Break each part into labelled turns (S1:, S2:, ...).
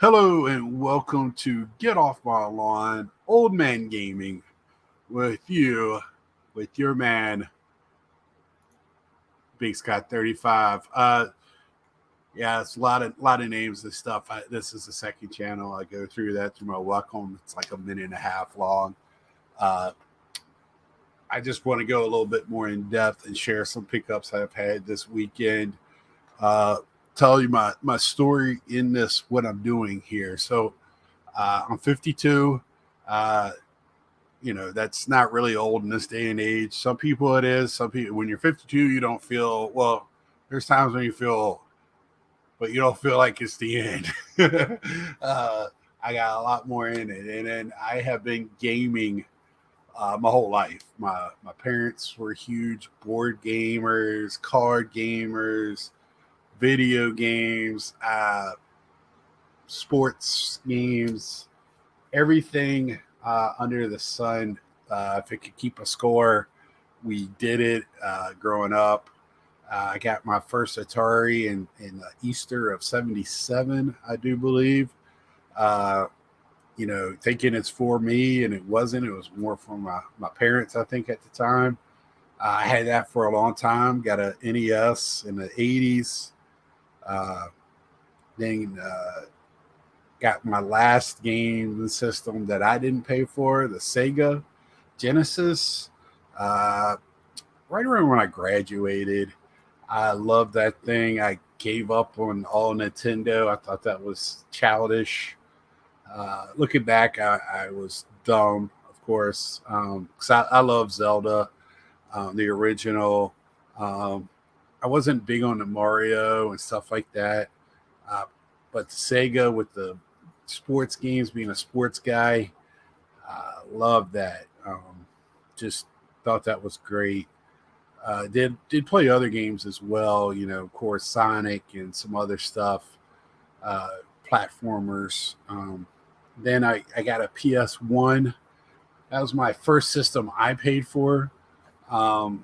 S1: Hello and welcome to Get Off My Lawn, Old Man Gaming, with your man, Big Scott 35. Yeah, it's a lot of names and stuff. This is the second channel I go through that through my welcome. It's like a minute and a half long. Uh, I just want to go a little bit more in depth and share some pickups I've had this weekend. Uh, tell you my story in this what I'm doing here. So I'm 52. Uh, that's not really old in this day and age. Some people it is. Some people, when you're 52, you don't feel well. There's times when you feel, but you don't feel like it's the end. uh, I got a lot more in it, and then I have been gaming my whole life. My parents were huge board gamers, card gamers, video games, sports games, everything under the sun. If it could keep a score, we did it growing up. I got my first Atari in Easter of '77, I do believe. Uh, thinking it's for me, and it wasn't. It was more for my parents, I think, at the time. I had that for a long time. Got a NES in the '80s. Uh, then got my last game system that I didn't pay for, the Sega Genesis, uh, right around when I graduated. I loved that thing. I gave up on all Nintendo. I thought that was childish. Looking back, I was dumb, of course, because I love Zelda, the original. Um, I wasn't big on the Mario and stuff like that, uh, but the Sega with the sports games, being a sports guy, loved that. Just thought that was great. Did play other games as well. Of course, Sonic and some other stuff, uh, platformers. Then I got a PS1. That was my first system I paid for. Um,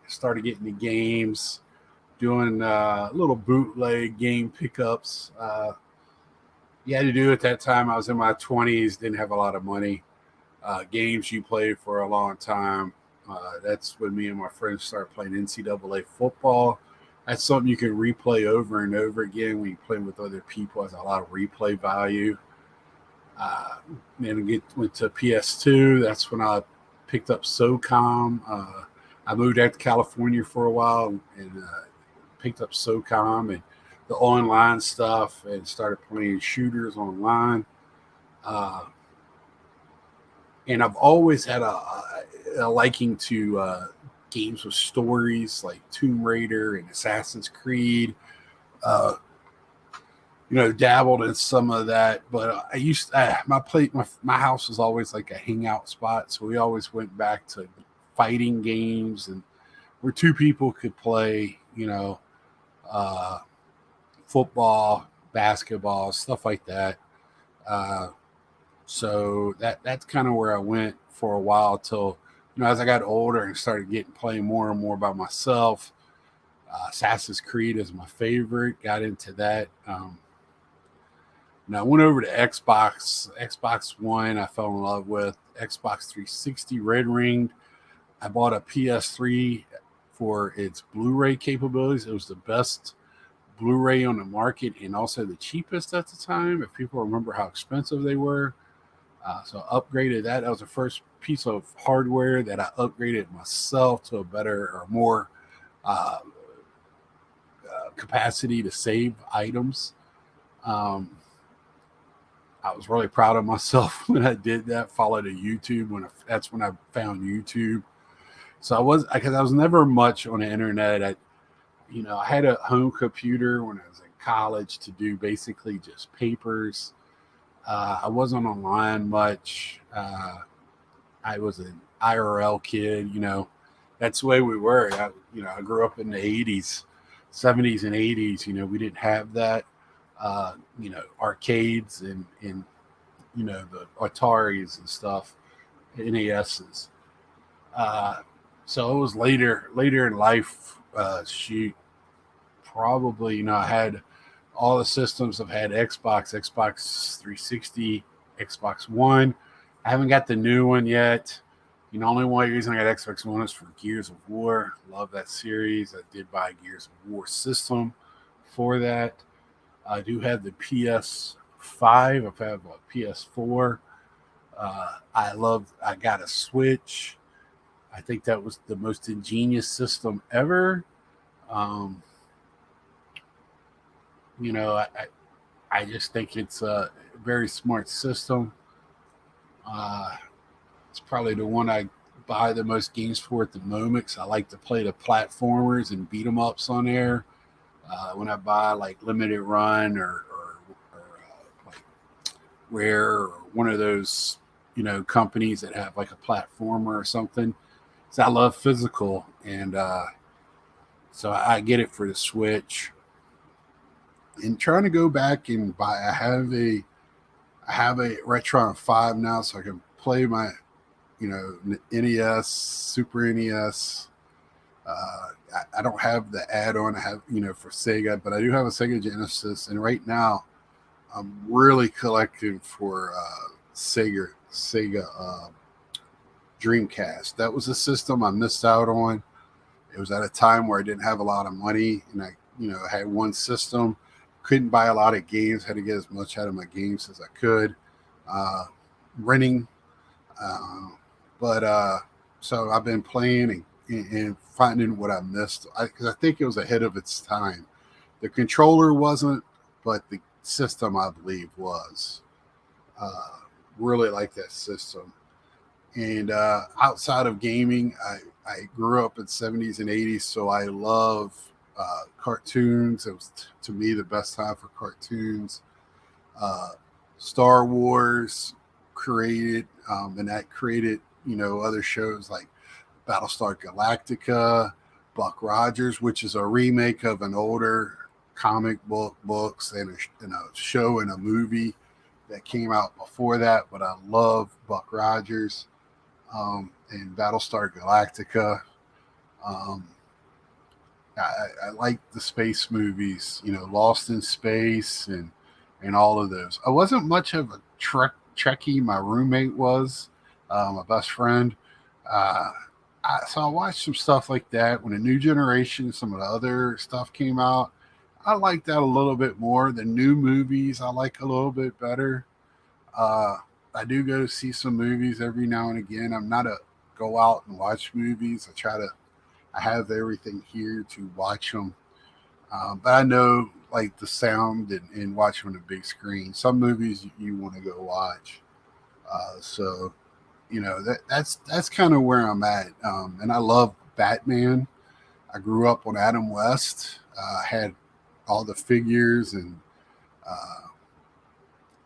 S1: Started getting the games, doing little bootleg game pickups. You had to do at that time. I was in my 20s, didn't have a lot of money. Games you played for a long time. That's when me and my friends started playing NCAA football. That's something you can replay over and over again when you play with other people. It has a lot of replay value. Uh, then went to PS2. That's when I picked up SOCOM. I moved out to California for a while and picked up SOCOM and the online stuff and started playing shooters online. Uh, and I've always had a liking to games with stories like Tomb Raider and Assassin's Creed. Uh, dabbled in some of that, but I used my house was always like a hangout spot, so we always went back to fighting games and where two people could play, uh, football, basketball, stuff like that. Uh, so that's kind of where I went for a while till as I got older and started getting playing more and more by myself. Assassin's Creed is my favorite. Got into that. Now I went over to Xbox One. I fell in love with Xbox 360 Red Ring. I bought a PS3 for its Blu-ray capabilities. It was the best Blu-ray on the market and also the cheapest at the time. If people remember how expensive they were, so I upgraded that. That was the first piece of hardware that I upgraded myself to a better or more uh, capacity to save items. Um, I was really proud of myself when I did that. Followed a YouTube that's when I found YouTube. So because I was never much on the internet. I had a home computer when I was in college to do basically just papers. I wasn't online much. I was an IRL kid. That's the way we were. I grew up in the '80s, '70s, and '80s. We didn't have that. Arcades and the Ataris and stuff, NESs. Uh, so it was later in life. Shoot, probably I had All the systems have had Xbox 360, Xbox One. I haven't got the new one yet. The only one reason I got Xbox One is for Gears of War. Love that series. I did buy a Gears of War system for that. I do have the PS5. I've had a PS4. I got a Switch. I think that was the most ingenious system ever. Um, you know, I just think it's a very smart system. Uh, it's probably the one I buy the most games for at the moment because I like to play the platformers and beat 'em ups on there. When I buy like Limited Run or like Rare or one of those, companies that have like a platformer or something. So I love physical, and so I get it for the Switch. And trying to go back and buy, I have a Retron 5 now, so I can play my NES, Super NES. I don't have the add-on I have for Sega, but I do have a Sega Genesis, and right now I'm really collecting for Sega Dreamcast. That was a system I missed out on. It was at a time where I didn't have a lot of money, and I had one system, couldn't buy a lot of games, had to get as much out of my games as I could, uh, renting. Uh, but So I've been playing and finding what I missed because I think it was ahead of its time. The controller wasn't, but the system I believe was. Uh, really like that system. And outside of gaming, I grew up in '70s and '80s, so I love cartoons. It was to me the best time for cartoons. Uh, Star Wars created, and that created other shows like Battlestar Galactica, Buck Rogers, which is a remake of an older comic books and a show and a movie that came out before that. But I love Buck Rogers and Battlestar Galactica. Um, I like the space movies, Lost in Space and all of those. I wasn't much of a Trekkie. My roommate was, my best friend. Uh, so I watched some stuff like that. When a New Generation, some of the other stuff came out, I like that a little bit more. The new movies I like a little bit better. Uh, I do go see some movies every now and again. I'm not a go out and watch movies. I have everything here to watch them. But I know like the sound and watch on the big screen. Some movies you want to go watch. So that's kind of where I'm at. And I love Batman. I grew up on Adam West. Had all the figures and uh,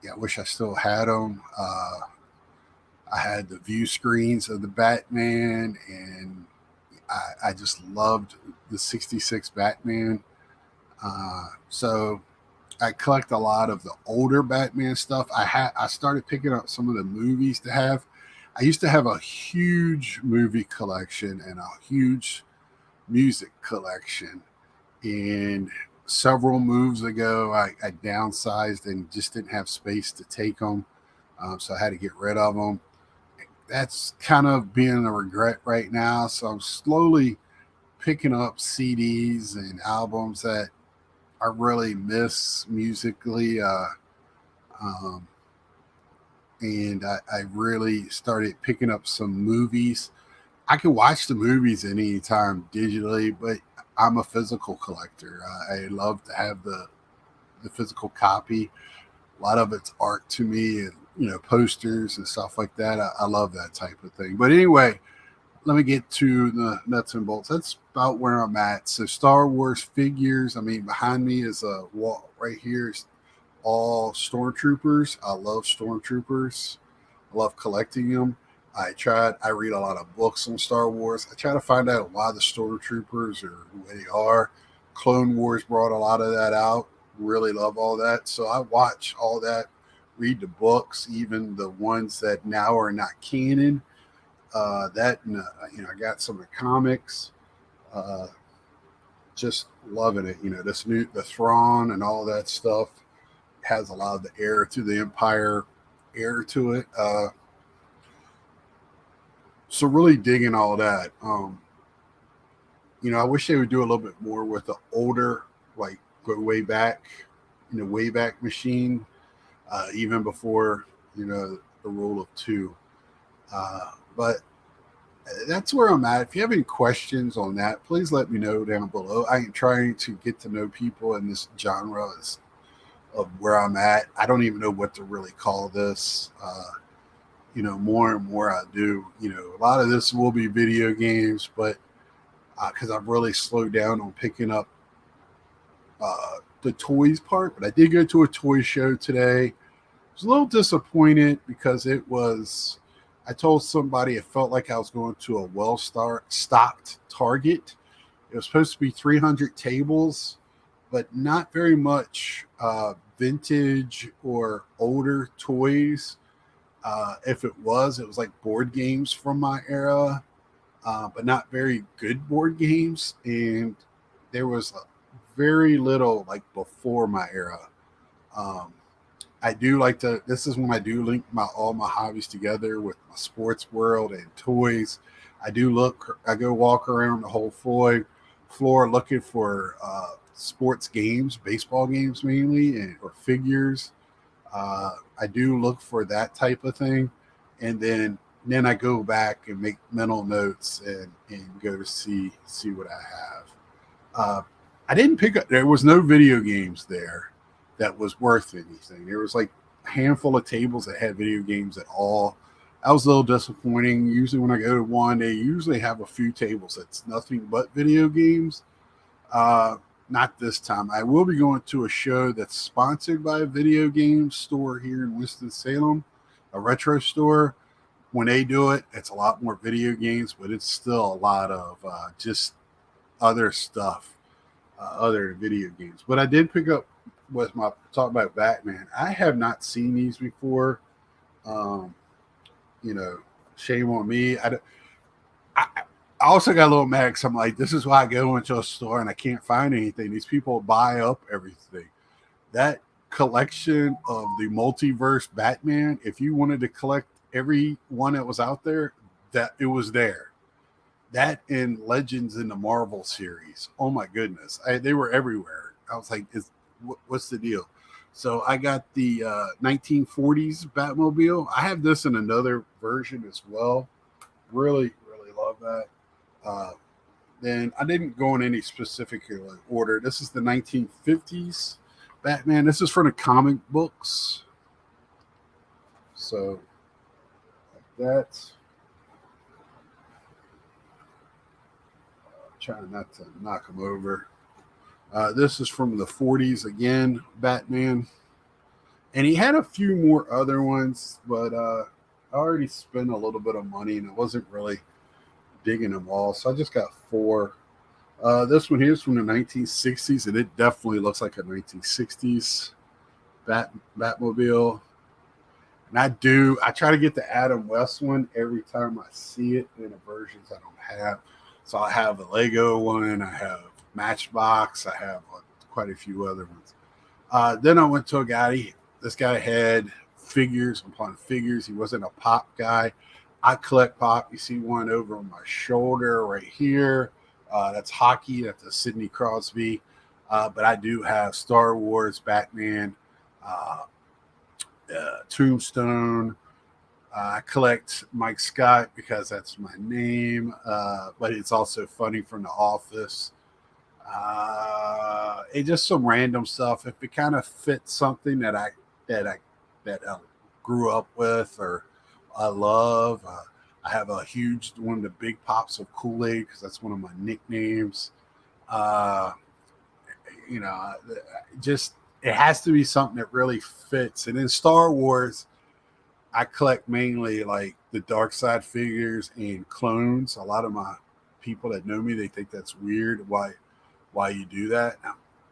S1: yeah, I wish I still had them. I had the view screens of the Batman, and I just loved the '66 Batman. So I collect a lot of the older Batman stuff. I started picking up some of the movies to have. I used to have a huge movie collection and a huge music collection. And several moves ago, I downsized and just didn't have space to take them. So I had to get rid of them. That's kind of being a regret right now. So I'm slowly picking up CDs and albums that I really miss musically. Um, and I really started picking up some movies. I can watch the movies anytime digitally, but I'm a physical collector. I love to have the physical copy. A lot of it's art to me, and posters and stuff like that. I love that type of thing. But anyway, let me get to the nuts and bolts. That's about where I'm at. So Star Wars figures. I mean, behind me is a wall right here. Is all stormtroopers. I love stormtroopers. I love collecting them. I read a lot of books on Star Wars. I try to find out why the stormtroopers are who they are. Clone Wars brought a lot of that out. Really love all that. So I watch all that, read the books, even the ones that now are not canon. That and, I got some of the comics. Uh, just loving it. The Thrawn and all that stuff has a lot of the heir to the Empire air to it. So really digging all that. I wish they would do a little bit more with the older, like go way back, Wayback Machine, even before, the rule of two. But that's where I'm at. If you have any questions on that, please let me know down below. I am trying to get to know people in this genre of where I'm at. I don't even know what to really call this. More and more I do. A lot of this will be video games, but because I've really slowed down on picking up the toys part. But I did go to a toy show today. I was a little disappointed because I told somebody it felt like I was going to a well-stocked Target. It was supposed to be 300 tables, but not very much vintage or older toys. If it was like board games from my era, but not very good board games. And there was very little like before my era. I do like to. This is when I do link all my hobbies together with my sports world and toys. I go walk around the whole floor looking for sports games, baseball games mainly, or figures. I do look for that type of thing, and then I go back and make mental notes and go to see what I have. I didn't pick up. There was no video games there that was worth anything. There was like a handful of tables that had video games at all. That was a little disappointing. Usually when I go to one, they usually have a few tables that's nothing but video games. Not this time. I will be going to a show that's sponsored by a video game store here in Winston-Salem, a retro store. When they do it, it's a lot more video games, but it's still a lot of just other stuff other than video games. But I did pick up with my talk about Batman. I have not seen these before. Um, Shame on me. I also got a little mad because I'm like, this is why I go into a store and I can't find anything. These people buy up everything. That collection of the multiverse Batman, if you wanted to collect every one that was out there, that it was there. That and Legends in the Marvel series. Oh my goodness. They were everywhere. I was like, what's the deal? So I got the 1940s Batmobile. I have this in another version as well. Really, really love that. Then I didn't go in any specific order. This is the 1950s Batman. This is from the comic books. So like that. Trying not to knock him over. This is from the 40s again, Batman. And he had a few more other ones, but I already spent a little bit of money and I wasn't really digging them all. So I just got 4. This one here is from the 1960s, and it definitely looks like a 1960s Batmobile. And I try to get the Adam West one every time I see it in the versions I don't have. So I have a Lego one, I have Matchbox, I have quite a few other ones. Then I went to a guy. This guy had figures upon figures. He wasn't a pop guy. I collect pop. You see one over my shoulder right here. That's hockey. That's a Sidney Crosby. But I do have Star Wars, Batman, Tombstone. I collect Mike Scott because that's my name, but it's also funny from The Office. It's just some random stuff. If it kind of fits something that I grew up with or I love, I have a huge one of the big pops of Kool-Aid because that's one of my nicknames. Uh, just it has to be something that really fits. And in Star Wars, I collect mainly like the dark side figures and clones. A lot of my people that know me, they think that's weird. Why you do that?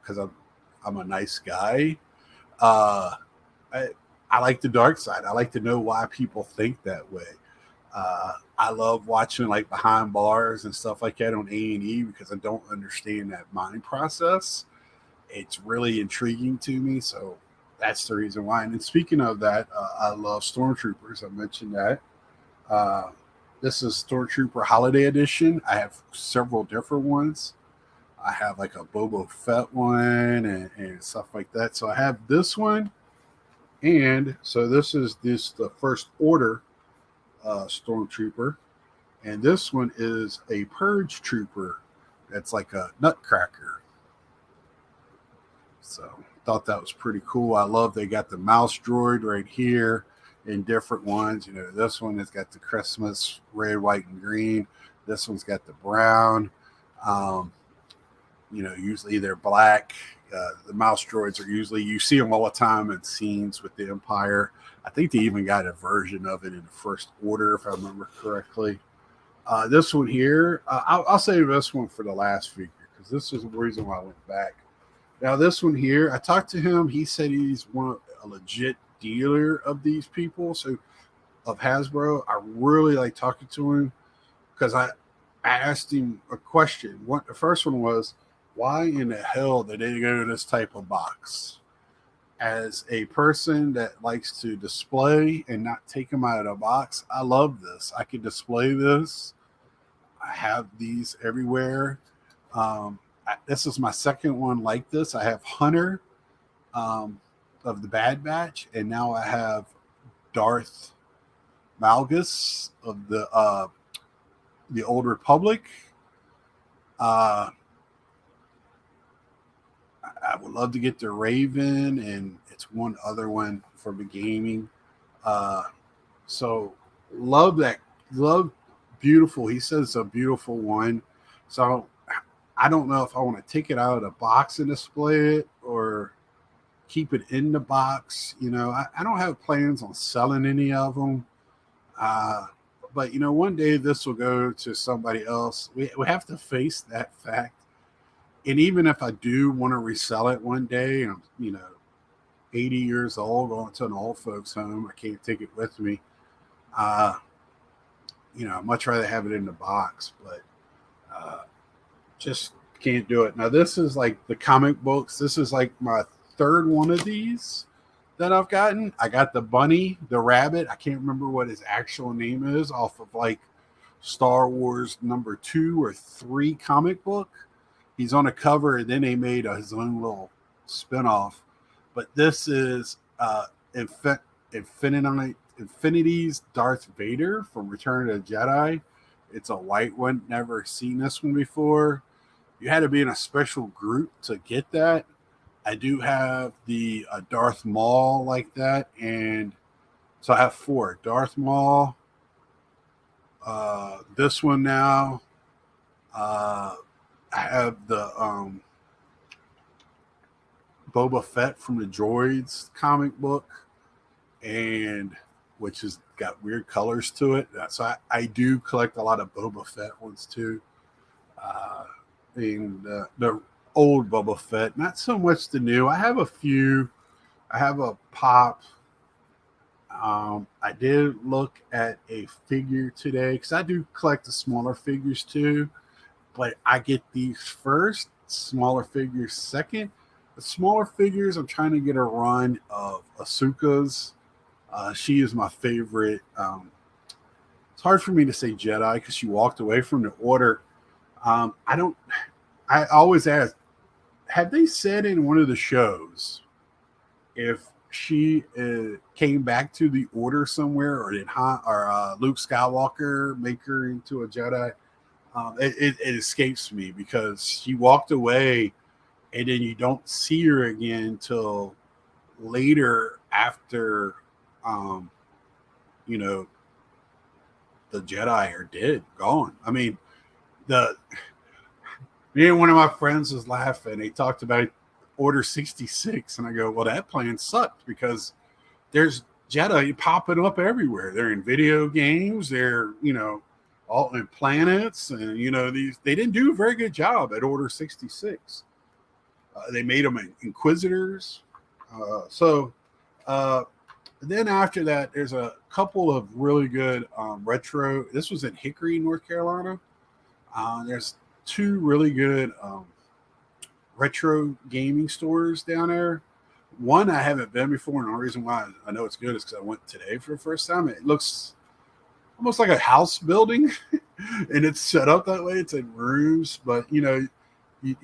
S1: Because I'm a nice guy. Uh, I like the dark side. I like to know why people think that way. I love watching like behind bars and stuff like that on A&E because I don't understand that mind process. It's really intriguing to me, so that's the reason why. And then speaking of that, I love Stormtroopers. I mentioned that. Uh, this is Stormtrooper Holiday Edition. I have several different ones. I have like a Boba Fett one and stuff like that. So I have this one, and so this the first order Stormtrooper, and this one is a Purge Trooper. That's like a Nutcracker. So thought that was pretty cool. I love they got the mouse droid right here in different ones. You know, this one has got the Christmas red, white, and green. This one's got the brown. Um, usually they're black. The mouse droids are usually, you see them all the time in scenes with the Empire. I think they even got a version of it in the First Order, if I remember correctly. This one here, I'll save this one for the last figure because this is the reason why I went back. Now, this one here, I talked to him. He said he's a legit dealer of these people, so of Hasbro. I really like talking to him because I asked him a question. The first one was, why in the hell did they go to this type of box? As a person that likes to display and not take them out of the box, I love this. I can display this. I have these everywhere. This is my second one like this. I have Hunter of the Bad Batch, and now I have Darth Malgus of the Old Republic. I would love to get the Raven, and it's one other one for the gaming. So love that. Love beautiful. He says it's a beautiful one. So I don't know if I want to take it out of the box and display it or keep it in the box. I don't have plans on selling any of them. But one day this will go to somebody else. We have to face that fact. And even if I do want to resell it one day, I'm 80 years old, going to an old folks home, I can't take it with me. I'd much rather have it in the box, but just can't do it. Now, this is like the comic books. This is like my third one of these that I've gotten. I got the bunny, the rabbit. I can't remember what his actual name is off of like Star Wars number 2 or 3 comic book. He's on a cover, and then they made his own little spinoff. But this is Infinity's Darth Vader from Return of the Jedi. It's a white one. Never seen this one before. You had to be in a special group to get that. I do have the Darth Maul like that, and so I have 4. Darth Maul, this one now. I have the Boba Fett from the Droids comic book, and which has got weird colors to it. So I do collect a lot of Boba Fett ones too. And the old Boba Fett, not so much the new. I have a few. I have a pop. I did look at a figure today because I do collect the smaller figures too. But I get these first, smaller figures second. The smaller figures, I'm trying to get a run of Ahsoka's. She is my favorite. It's hard for me to say Jedi because she walked away from the order. I always ask, have they said in one of the shows if she came back to the order somewhere, or did Luke Skywalker make her into a Jedi? It escapes me because she walked away, and then you don't see her again till later after, the Jedi are dead, gone. I mean, me and one of my friends was laughing. They talked about Order 66, and I go, well, that plan sucked because there's Jedi popping up everywhere. They're in video games. They're, all in planets, and they didn't do a very good job at Order 66. They made them Inquisitors. Then after that, there's a couple of really good retro. This was in Hickory, North Carolina. There's two really good retro gaming stores down there. One I haven't been before, and the only reason why I know it's good is because I went today for the first time. It looks almost like a house building, and it's set up that way. It's in rooms, but you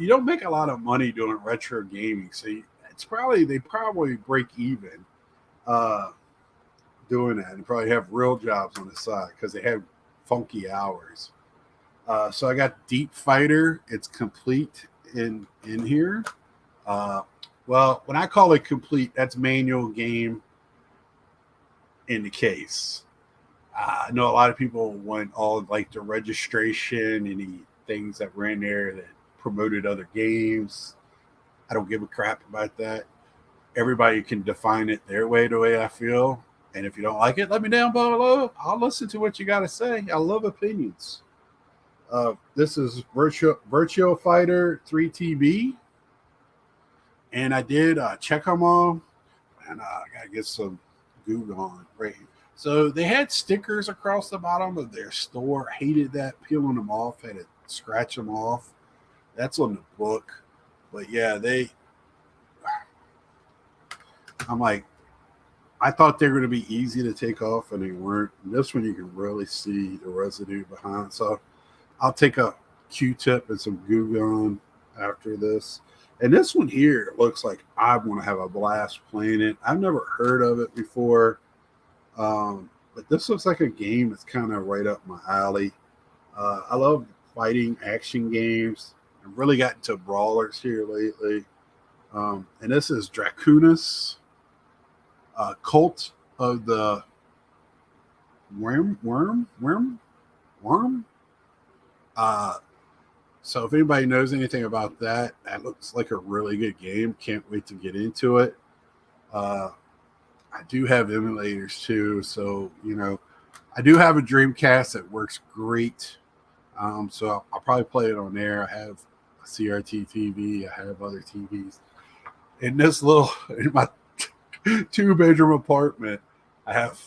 S1: don't make a lot of money doing retro gaming, so it's probably they probably break even uh, doing that, and probably have real jobs on the side because they have funky hours. So I got Deep Fighter. It's complete in here. Uh, well, when I call it complete, that's manual game in the case. I know a lot of people want all like the registration and the things that were in there that promoted other games. I don't give a crap about that. Everybody can define it their way, the way I feel. And if you don't like it, let me down below. I'll listen to what you got to say. I love opinions. This is Virtual Fighter 3TB, and I did check them all, and I gotta get some Google on right here. So they had stickers across the bottom of their store. Hated that, peeling them off. Had to scratch them off. That's on the book, but yeah, they. I'm like, I thought they were going to be easy to take off, and they weren't. And this one you can really see the residue behind. So I'll take a Q-tip and some Goo Gone after this. And this one here looks like I want to have a blast playing it. I've never heard of it before, but this looks like a game that's kind of right up my alley. I love fighting action games. I've really gotten to brawlers here lately. And this is Dracunis, Cult of the Worm. So if anybody knows anything about that, that looks like a really good game. Can't wait to get into it. I do have emulators too, so I do have a Dreamcast that works great. So I'll probably play it on there. I have a CRT TV. I have other TVs. In my 2-bedroom apartment, I have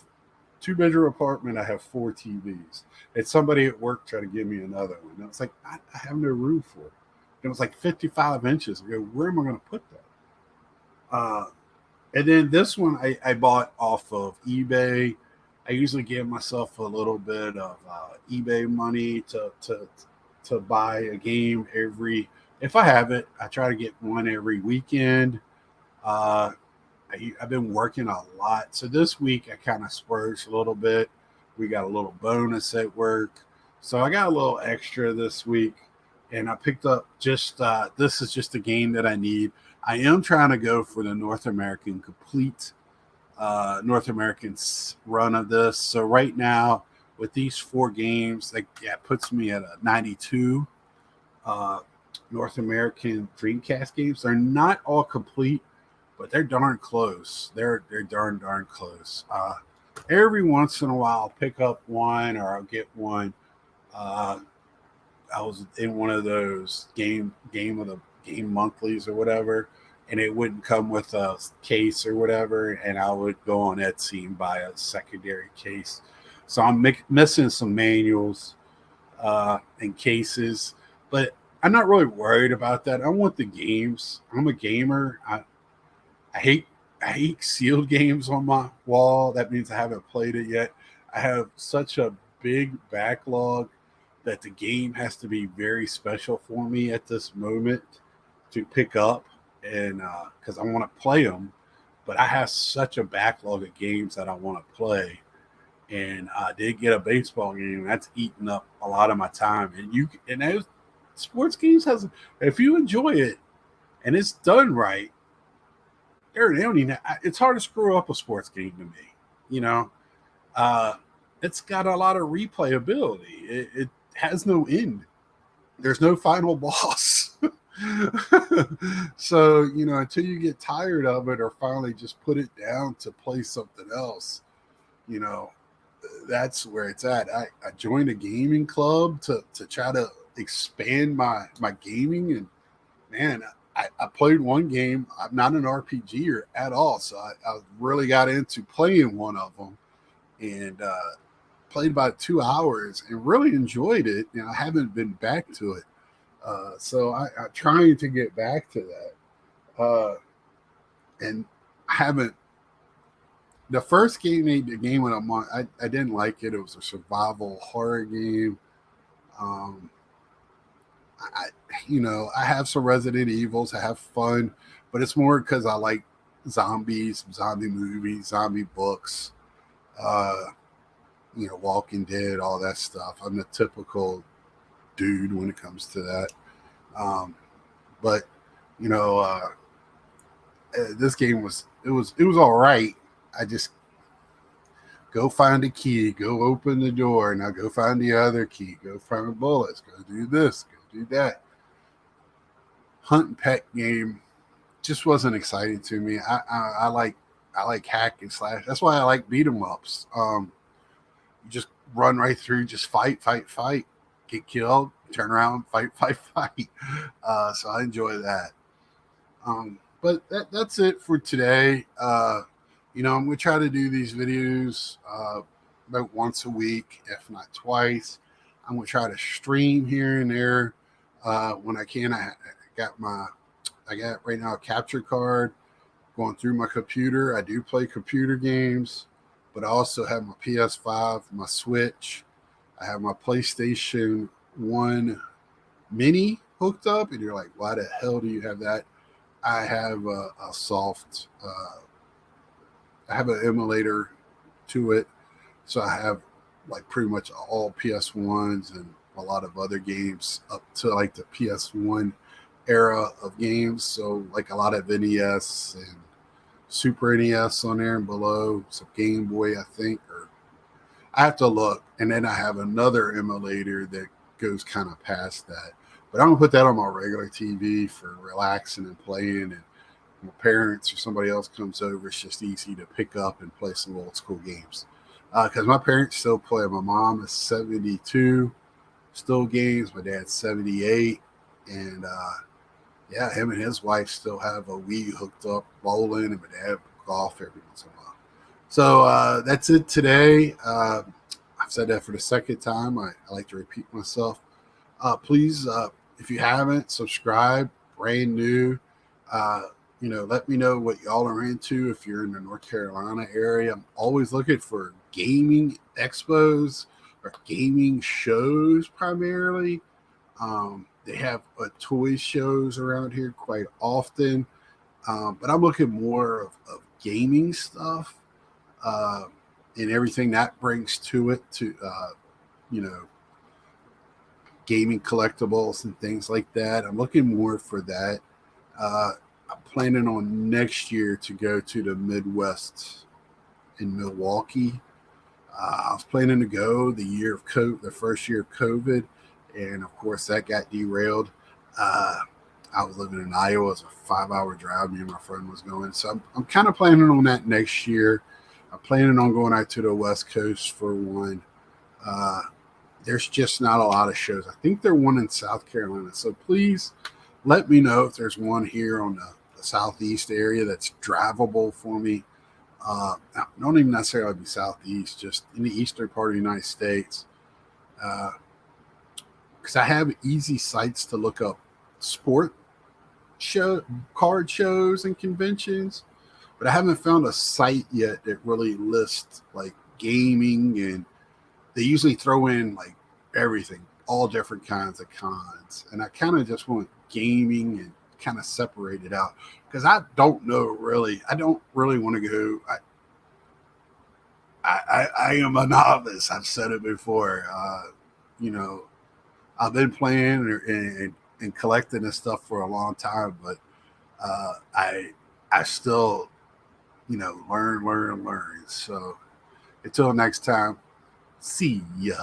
S1: 2-bedroom apartment. I have 4 TVs. And somebody at work tried to give me another one. And I was like, I have no room for it. And it was like 55 inches. I go, where am I going to put that? And then this one I bought off of eBay. I usually give myself a little bit of eBay money to buy a game if I have it. I try to get one every weekend. I've been working a lot. So this week I kind of splurged a little bit. We got a little bonus at work. So I got a little extra this week. And I picked up this is just a game that I need. I am trying to go for the North American run of this. So right now, with these 4 games, that puts me at a 92 North American Dreamcast games. They're not all complete, but they're darn close. They're darn close. Every once in a while, I'll pick up one or I'll get one. I was in one of those game monthlies or whatever, and it wouldn't come with a case or whatever, and I would go on Etsy and buy a secondary case. So I'm missing some manuals and cases, but I'm not really worried about that. I want the games. I'm a gamer. I hate sealed games on my wall. That means I haven't played it yet. I have such a big backlog that the game has to be very special for me at this moment to pick up, and because I want to play them, but I have such a backlog of games that I want to play. And I did get a baseball game that's eating up a lot of my time. And those sports games if you enjoy it and it's done right, it's hard to screw up a sports game to me. It's got a lot of replayability. It has no end. There's no final boss. So, until you get tired of it or finally just put it down to play something else, that's where it's at. I joined a gaming club to try to expand my gaming, and man, I played one game. I'm not an RPGer at all, so I really got into playing one of them and played about 2 hours and really enjoyed it. And I haven't been back to it, so I'm trying to get back to that. And I haven't. The first game, the game when I'm on, I didn't like it. It was a survival horror game. Um, I, I have some Resident Evils. I have fun, but it's more because I like zombies, zombie movies, zombie books, uh, Walking Dead, all that stuff. I'm the typical dude when it comes to that. Um, but you know, this game was all right. I just go find a key, go open the door, now go find the other key, go find bullets, go do this, go do that. Hunt and peck game just wasn't exciting to me. I like hack and slash. That's why I like beat 'em ups. You just run right through, just fight, fight, fight, get killed, turn around, fight, fight, fight. So I enjoy that. But that's it for today. I'm gonna try to do these videos about once a week, if not twice. I'm gonna try to stream here and there when I can. Got my I got right now a capture card going through my computer. I do play computer games, but I also have my PS5, my Switch. I have my PlayStation 1 Mini hooked up, and you're like, why the hell do you have that? I have a soft, I have an emulator to it. So I have like pretty much all PS1s and a lot of other games up to like the PS1 era of games. So like a lot of NES and Super NES on there and below, some Game Boy, I think, or I have to look. And then I have another emulator that goes kind of past that. But I'm gonna put that on my regular TV for relaxing and playing. And my parents or somebody else comes over, it's just easy to pick up and play some old school games. Because my parents still play. My mom is 72, still games. My dad's 78, and yeah, him and his wife still have a Wii hooked up, bowling, and my dad golf every once in a while. So that's it today. I've said that for the second time. I like to repeat myself. Please, if you haven't, subscribe. Brand new. Uh, let me know what y'all are into. If you're in the North Carolina area, I'm always looking for gaming expos or gaming shows primarily. They have toy shows around here quite often, but I'm looking more of gaming stuff uh, and everything that brings to it. You know, gaming collectibles and things like that. I'm looking more for that. Uh, I'm planning on next year to go to the Midwest in Milwaukee. I was planning to go the first year of COVID, and of course that got derailed. Uh, I was living in Iowa. It's a 5-hour drive. Me and my friend was going, so I'm kind of planning on that next year. I'm planning on going out to the West Coast for one. Uh, there's just not a lot of shows. I think there's one in South Carolina. So please let me know if there's one here on the Southeast area that's drivable for me. Don't even necessarily be Southeast, just in the eastern part of the United States. Because I have easy sites to look up sport show card shows and conventions, but I haven't found a site yet that really lists like gaming, and they usually throw in like everything, all different kinds of cons. And I kind of just want gaming and kind of separate it out because I don't know really. I don't really want to go. I am a novice. I've said it before. You know, I've been playing and collecting this stuff for a long time, but I still, learn. So until next time, see ya.